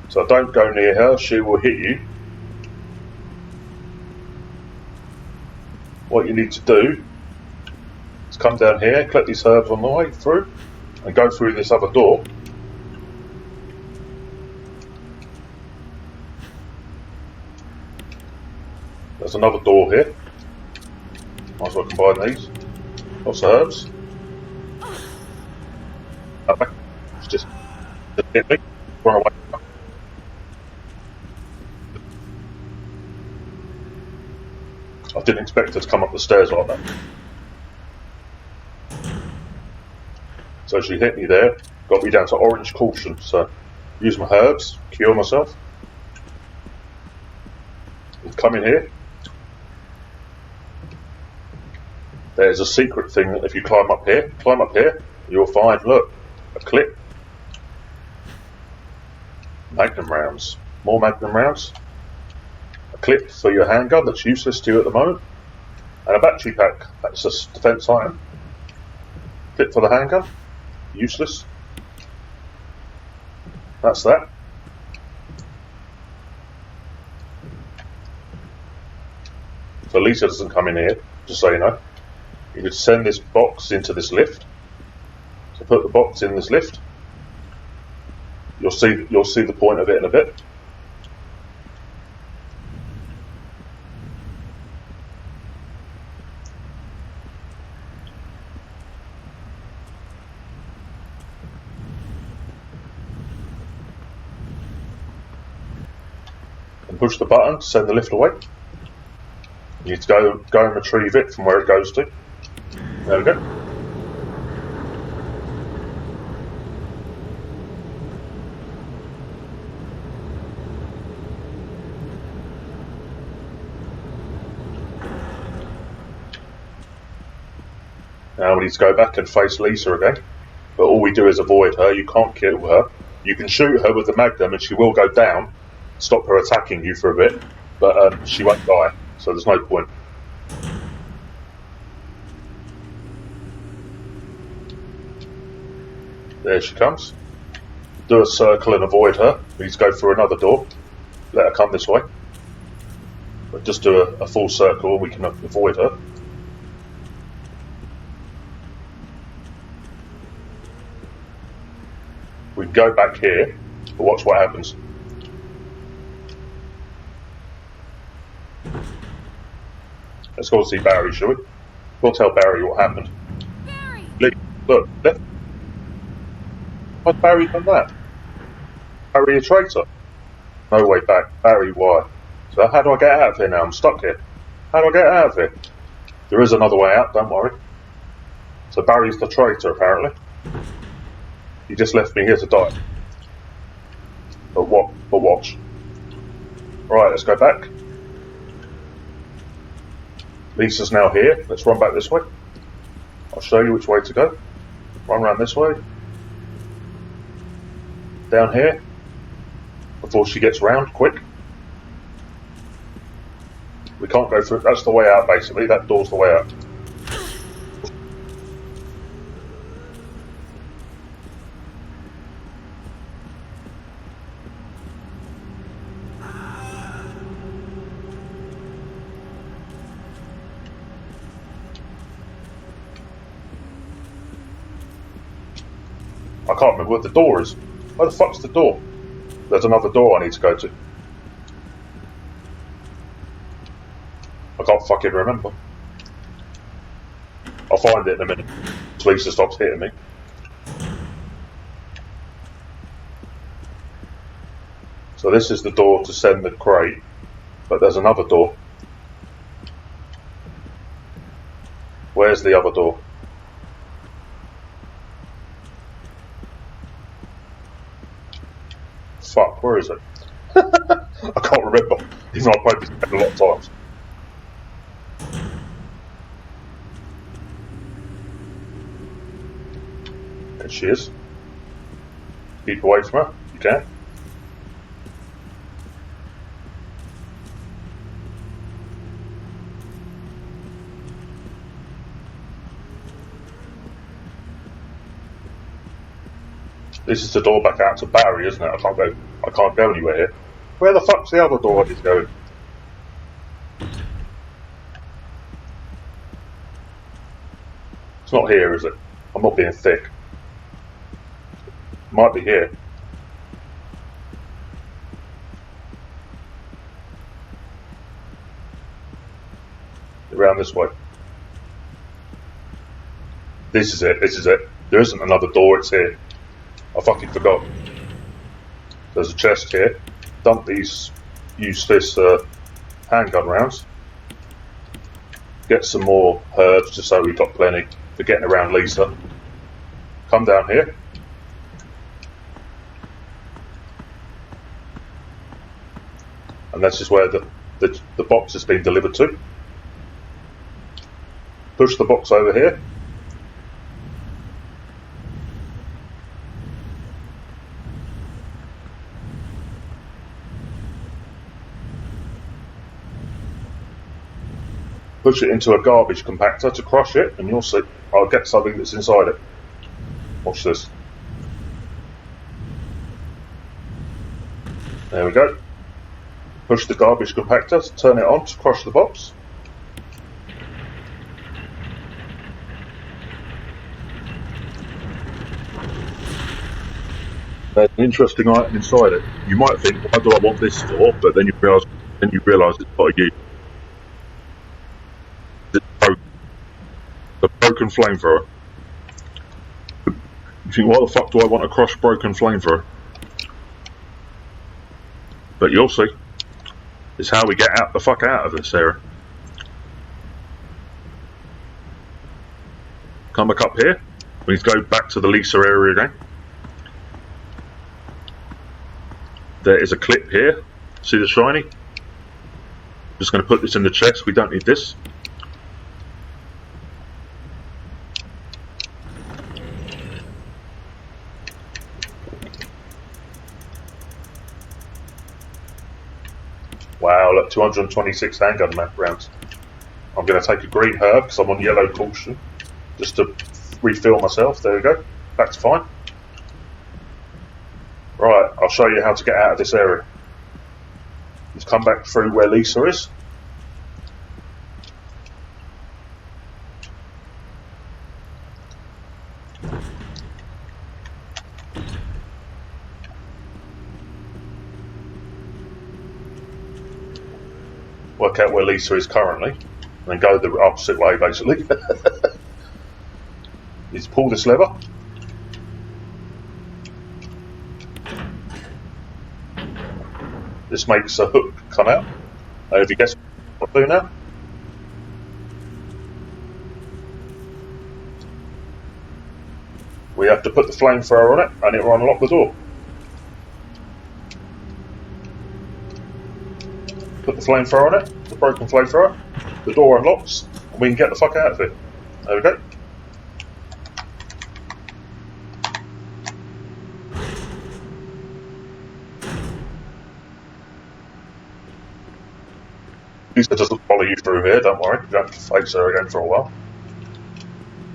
So don't go near her. She will hit you. What you need to do is come down here, collect these herbs on the way through, and go through this other door. There's another door here. Might as well combine these. Lots of herbs. Okay. It's just hit me. Run away. I didn't expect her to come up the stairs like that. So she hit me there. Got me down to orange caution. So use my herbs, cure myself. And come in here. There's a secret thing that if you climb up here, you'll find, look, a clip. Magnum rounds. More Magnum rounds. A clip for your handgun that's useless to you at the moment. And a battery pack. That's a defense item. Clip for the handgun. Useless. That's that. So Lisa doesn't come in here, just so you know. You could send this box into this lift. So put the box in this lift. You'll see the point of it in a bit. And push the button to send the lift away. You need to go and retrieve it from where it goes to. There we go. Now we need to go back and face Lisa again. But all we do is avoid her. You can't kill her. You can shoot her with the Magnum and she will go down. Stop her attacking you for a bit. But she won't die. So there's no point. There she comes. Do a circle and avoid her. We need to go through another door. Let her come this way. But just do a full circle and we can avoid her. We can go back here, but watch what happens. Let's go see Barry, shall we? We'll tell Barry what happened. Barry! Look, why's Barry done that? Barry a traitor? No way back. Barry, why? So how do I get out of here now? I'm stuck here. How do I get out of here? There is another way out, don't worry. So Barry's the traitor, apparently. He just left me here to die. But what? But watch. Right, let's go back. Lisa's now here. Let's run back this way. I'll show you which way to go. Run around this way. Down here. Before she gets round, quick. We can't go through. That's the way out, basically. That door's the way out. I can't remember where the door is. Where the fuck's the door? There's another door I need to go to. I can't fucking remember. I'll find it in a minute. Lisa stops hitting me. So this is the door to send the crate, but there's another door. Where's the other door? Fuck, where is it? I can't remember, even though I played this game a lot of times. There she is. Keep away from her, you can. This is the door back out to Barry, isn't it? I can't go anywhere here. Where the fuck's the other door I need to go in? It's not here, is it? I'm not being thick. Might be here. Around this way. This is it, this is it. There isn't another door, it's here. I fucking forgot. There's a chest here. Dump these useless handgun rounds. Get some more herbs just so we've got plenty for getting around Lisa. Come down here. And this is where the box has been delivered to. Push the box over here. Push it into a garbage compactor to crush it, and you'll see I'll get something that's inside it. Watch this. There we go. Push the garbage compactor, turn it on to crush the box. There's an interesting item inside it. You might think, why do I want this for? But then you realise it's not a use. The broken flamethrower. You think, why the fuck do I want a crushed broken flamethrower? But you'll see. It's how we get the fuck out of this area. Come back up here. We need to go back to the Lisa area again. There is a clip here. See the shiny? Just going to put this in the chest. We don't need this. Wow, look, 226 handgun rounds. I'm going to take a green herb because I'm on yellow caution, just to refill myself. There we go. That's fine. Right, I'll show you how to get out of this area. Just come back through where Lisa is. Work out where Lisa is currently, and then go the opposite way, basically. Is pull this lever. This makes a hook come out. Have you guessed what I do now? We have to put the flamethrower on it, and it will unlock the door. Put the flamethrower on it, the broken flamethrower, the door unlocks, and we can get the fuck out of it. There we go. Lisa doesn't follow you through here, don't worry, you don't have to face her again for a while.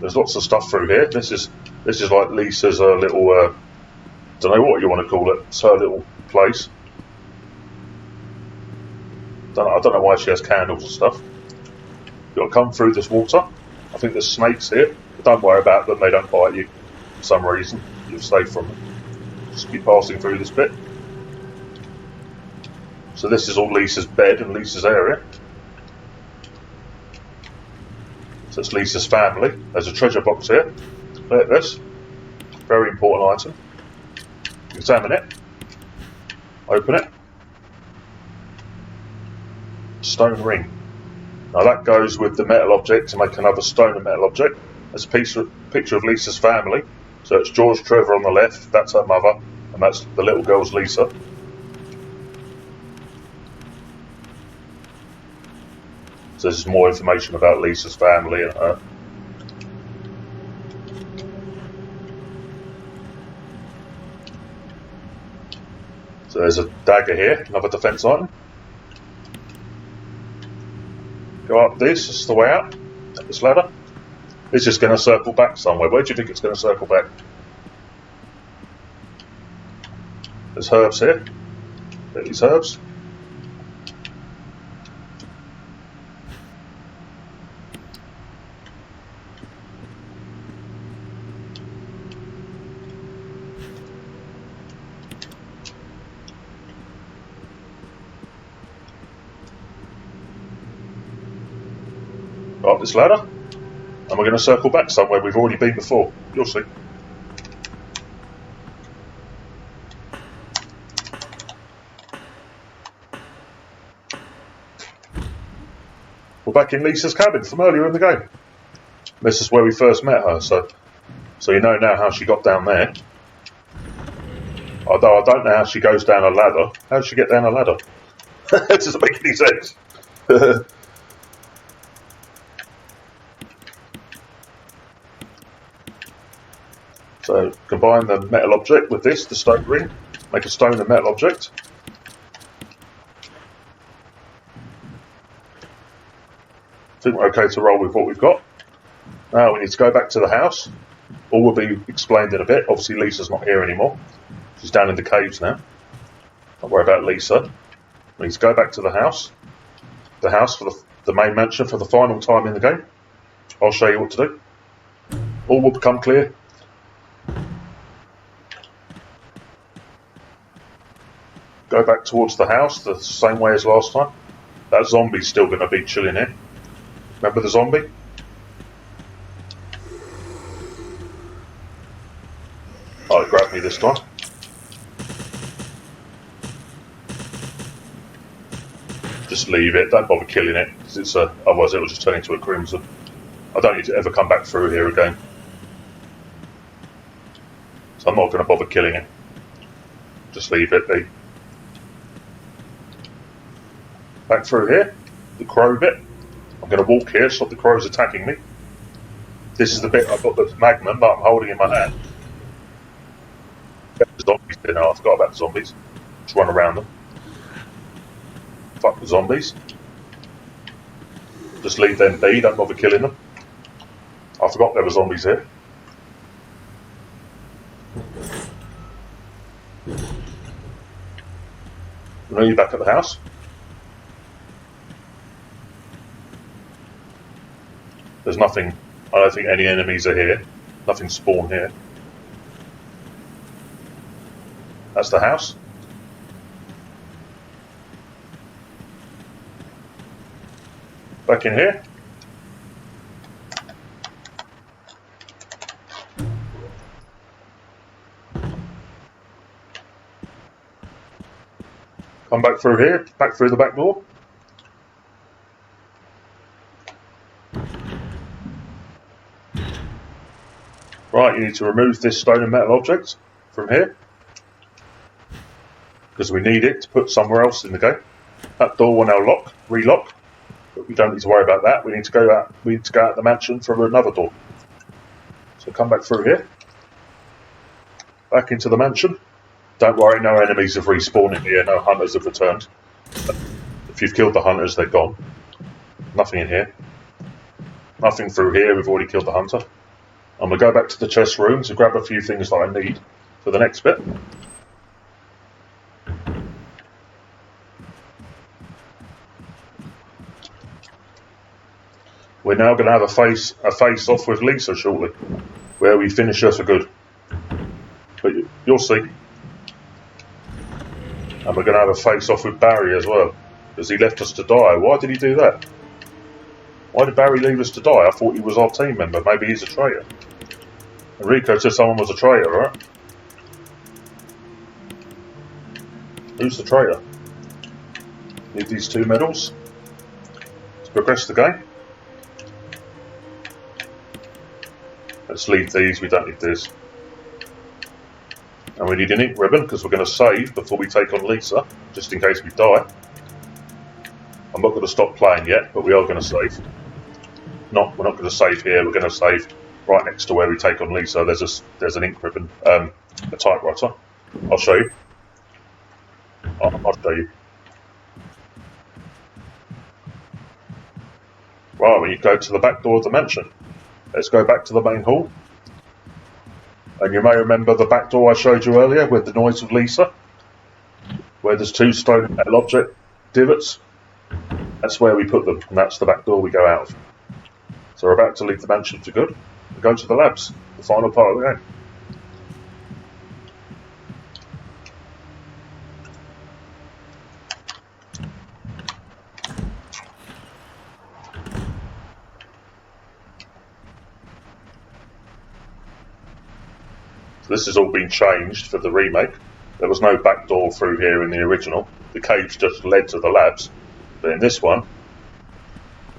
There's lots of stuff through here. This is like Lisa's little, don't know what you want to call it, it's her little place. I don't know why she has candles and stuff. You've got to come through this water. I think there's snakes here, but don't worry about them, they don't bite you for some reason. You're safe from them. Just keep passing through this bit. So this is all Lisa's bed and Lisa's area. So it's Lisa's family. There's a treasure box here. Look at this. Very important item. Examine it. Open it. Stone ring. Now that goes with the metal object to make another stone and metal object. There's a picture of Lisa's family. So it's George Trevor on the left, that's her mother, and that's the little girl's Lisa. So there's more information about Lisa's family and her. So there's a dagger here, another defense item. Go up this is the way out, up this ladder. It's just going to circle back somewhere. Where do you think it's going to circle back? There's herbs here. Get these herbs. Go up this ladder. And we're going to circle back somewhere we've already been before. You'll see. We're back in Lisa's cabin from earlier in the game. This is where we first met her, so you know now how she got down there. Although I don't know how she goes down a ladder. How does she get down a ladder? That doesn't make any sense. So combine the metal object with this, the stone ring, make a stone and metal object. I think we're okay to roll with what we've got. Now we need to go back to the house. All will be explained in a bit. Obviously Lisa's not here anymore. She's down in the caves now. Don't worry about Lisa. We need to go back to the house. The house for the main mansion for the final time in the game. I'll show you what to do. All will become clear. Go back towards the house the same way as last time. That zombie's still going to be chilling here. Remember the zombie? Oh, it grabbed me this time. Just leave it, don't bother killing it, because otherwise it'll just turn into a crimson. I don't need to ever come back through here again. So I'm not going to bother killing it. Just leave it be. Back through here, the crow bit. I'm going to walk here, stop the crows attacking me. This is the bit I've got the magnum that I'm holding in my hand. The zombies there now, I forgot about the zombies. Just run around them. Fuck the zombies. Just leave them be, don't bother killing them. I forgot there were zombies here. Now you're back at the house. There's nothing, I don't think any enemies are here. Nothing spawned here. That's the house. Back in here. Come back through here, back through the back door. Right, you need to remove this stone and metal object from here, because we need it to put somewhere else in the game. That door will now relock, but we don't need to worry about that. We need to go out. We need to go out the mansion from another door. So come back through here, back into the mansion. Don't worry, no enemies have respawned in here. No hunters have returned. If you've killed the hunters, they're gone. Nothing in here. Nothing through here. We've already killed the hunter. I'm going to go back to the chest room to grab a few things that I need for the next bit. We're now going to have a face off with Lisa shortly, where we finish her for good. But you'll see. And we're going to have a face off with Barry as well, because he left us to die. Why did he do that? Why did Barry leave us to die? I thought he was our team member. Maybe he's a traitor. Enrico said someone was a traitor, right? Who's the traitor? Need these 2 medals. progress the game. Let's leave these, we don't need this. And we need an ink ribbon because we're going to save before we take on Lisa, just in case we die. I'm not going to stop playing yet, but we are going to save. We're not going to save here, we're going to save right next to where we take on Lisa. There's an ink ribbon, a typewriter. I'll show you. I'll show you. Right, when you go to the back door of the mansion. Let's go back to the main hall. And you may remember the back door I showed you earlier with the noise of Lisa, where there's 2 stone metal object divots. That's where we put them, and that's the back door we go out of. So we're about to leave the mansion for good and go to the labs, the final part of the game. So this has all been changed for the remake. There was no back door through here in the original. The caves just led to the labs. But in this one,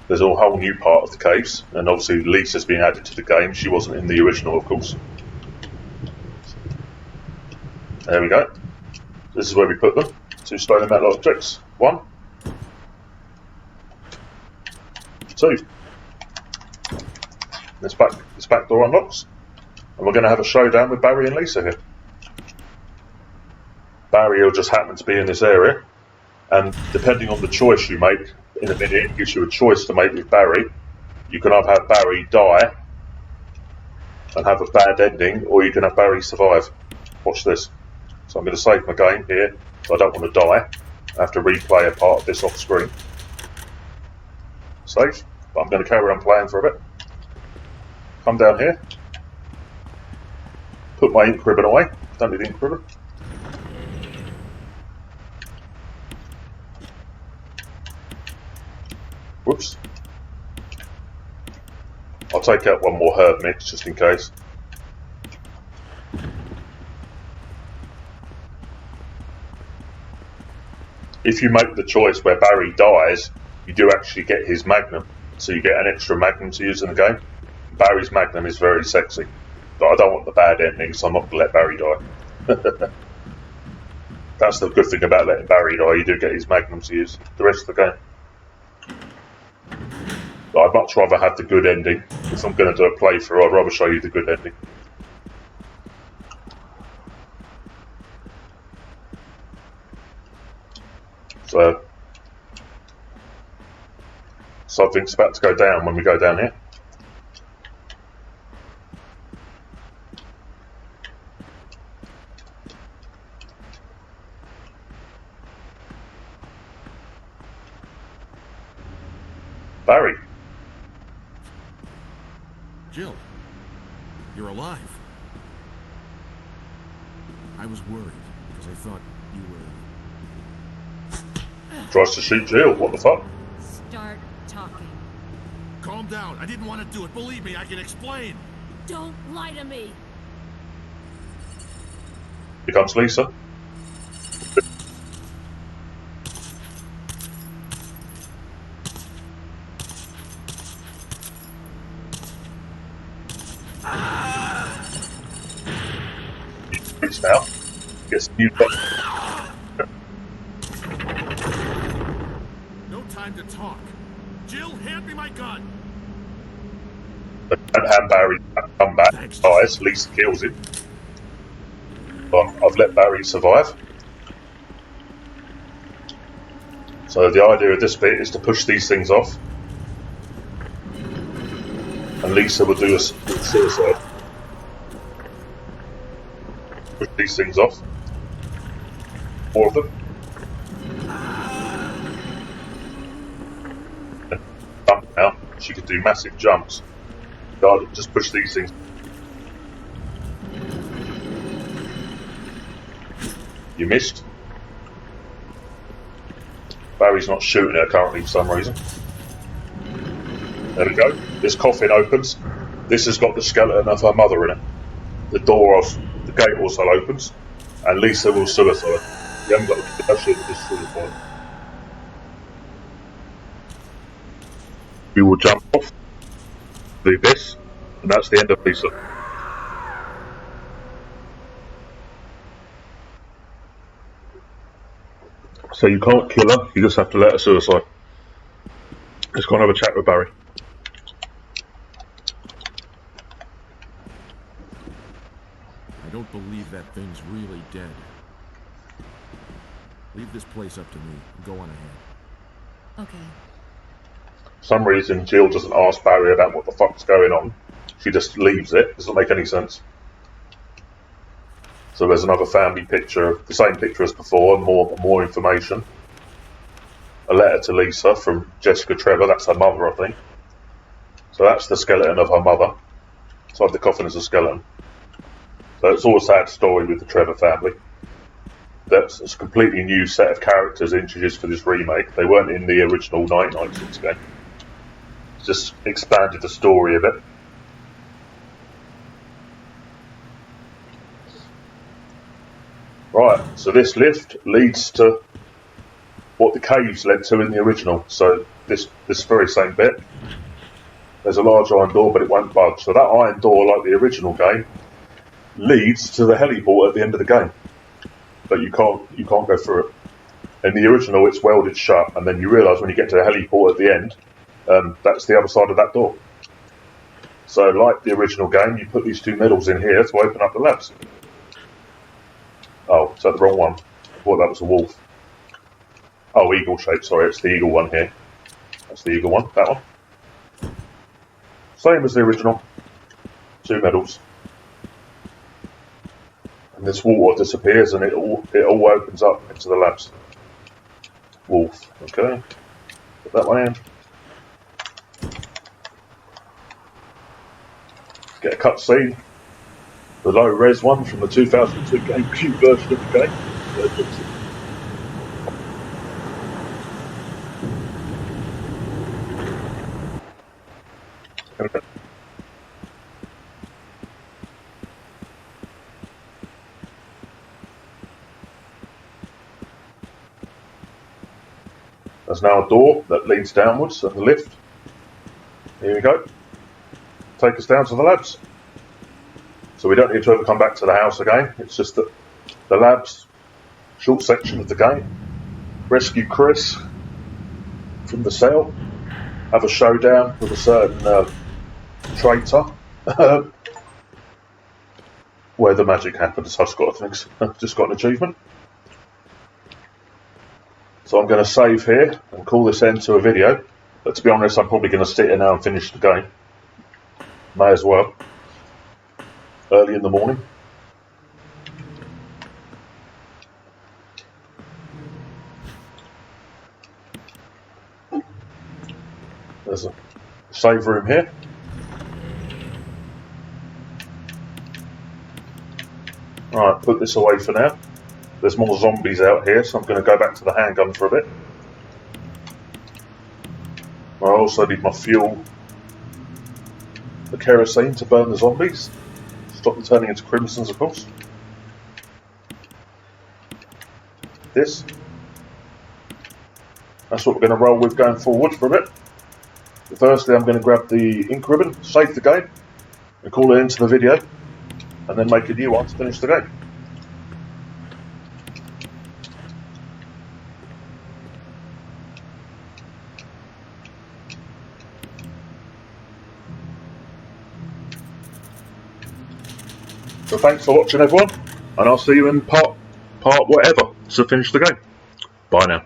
there's a whole new part of the caves, and obviously Lisa's been added to the game. She wasn't in the original, of course. There we go. This is where we put them. 2 stone and metal objects. 1, 2. This back door unlocks. And we're going to have a showdown with Barry and Lisa here. Barry will just happen to be in this area, and depending on the choice you make, in a minute it gives you a choice to make with Barry. You can either have Barry die and have a bad ending, or you can have Barry survive. Watch this. So I'm going to save my game here, so I don't want to die. I have to replay a part of this off screen. Save, but I'm going to carry on playing for a bit. Come down here. Put my ink ribbon away. Don't need ink ribbon. Whoops. I'll take out 1 more herb mix just in case. If you make the choice where Barry dies, you do actually get his magnum. So you get an extra magnum to use in the game. Barry's magnum is very sexy. But I don't want the bad ending, so I'm not going to let Barry die. That's the good thing about letting Barry die, you do get his magnum to use the rest of the game. But I'd much rather have the good ending. If I'm going to do a playthrough, I'd rather show you the good ending. So, something's about to go down when we go down here. Barry. Jill, you're alive. I was worried because I thought you were... Tries to shoot Jill, what the fuck? Start talking. Calm down, I didn't want to do it. Believe me, I can explain. Don't lie to me. Here comes Lisa. Now, gets new. No time to talk. Jill, hand me my gun. And hand Barry come back. Thanks. Dies. Lisa kills him. I've let Barry survive. So the idea of this bit is to push these things off, and Lisa will do a suicide. Push these things off. 4 of them. And jump now. She could do massive jumps. God, just push these things. You missed. Barry's not shooting her currently for some reason. There we go. This coffin opens. This has got the skeleton of her mother in it. The door of the gate also opens, and Lisa will suicide. You haven't got to kill her, she'll just suicide. you will jump off the abyss, and that's the end of Lisa. So you can't kill her, you just have to let her suicide. Let's go and have a chat with Barry. I don't believe that thing's really dead. Leave this place up to me and go on ahead. Okay. For some reason, Jill doesn't ask Barry about what the fuck's going on. She just leaves it. Doesn't make any sense. So there's another family picture, the same picture as before, and more information. A letter to Lisa from Jessica Trevor. That's her mother, I think. So that's the skeleton of her mother. Inside the coffin is a skeleton. So it's all a sad story with the Trevor family. That's a completely new set of characters introduced for this remake. They weren't in the original 1996 game. It's just expanded the story a bit. Right, so this lift leads to what the caves led to in the original. So this very same bit. There's a large iron door, but it won't budge. So that iron door, like the original game, leads to the heliport at the end of the game. But you can't go through it. In the original, it's welded shut, and then you realise when you get to the heliport at the end, that's the other side of that door. So, like the original game, you put these two medals in here to open up the labs. Oh, is that the wrong one? I thought that was a wolf. Oh, eagle shape, sorry, it's the eagle one here. That's the eagle one, that one. Same as the original. Two medals. And this water disappears and it all opens up into the labs. Wolf, okay. Put that one in. Get a cutscene. The low res one from the 2002 GameCube version of the game. Okay. There's now a door that leads downwards and the lift. Here we go. Take us down to the labs. So we don't need to ever come back to the house again. It's just that the labs, short section of the game. Rescue Chris from the cell. Have a showdown with a certain traitor. Where the magic happens. I've just got an achievement. So I'm going to save here and call this end to a video. But to be honest, I'm probably going to sit here now and finish the game. May as well. Early in the morning. There's a save room here. Alright, put this away for now. There's more zombies out here, so I'm going to go back to the handgun for a bit. I also need my fuel, the kerosene to burn the zombies. Stop them turning into crimsons, of course. This. That's what we're going to roll with going forward for a bit. But firstly, I'm going to grab the ink ribbon, save the game, and call it into the video, and then make a new one to finish the game. So thanks for watching everyone, and I'll see you in part whatever to finish the game. Bye now.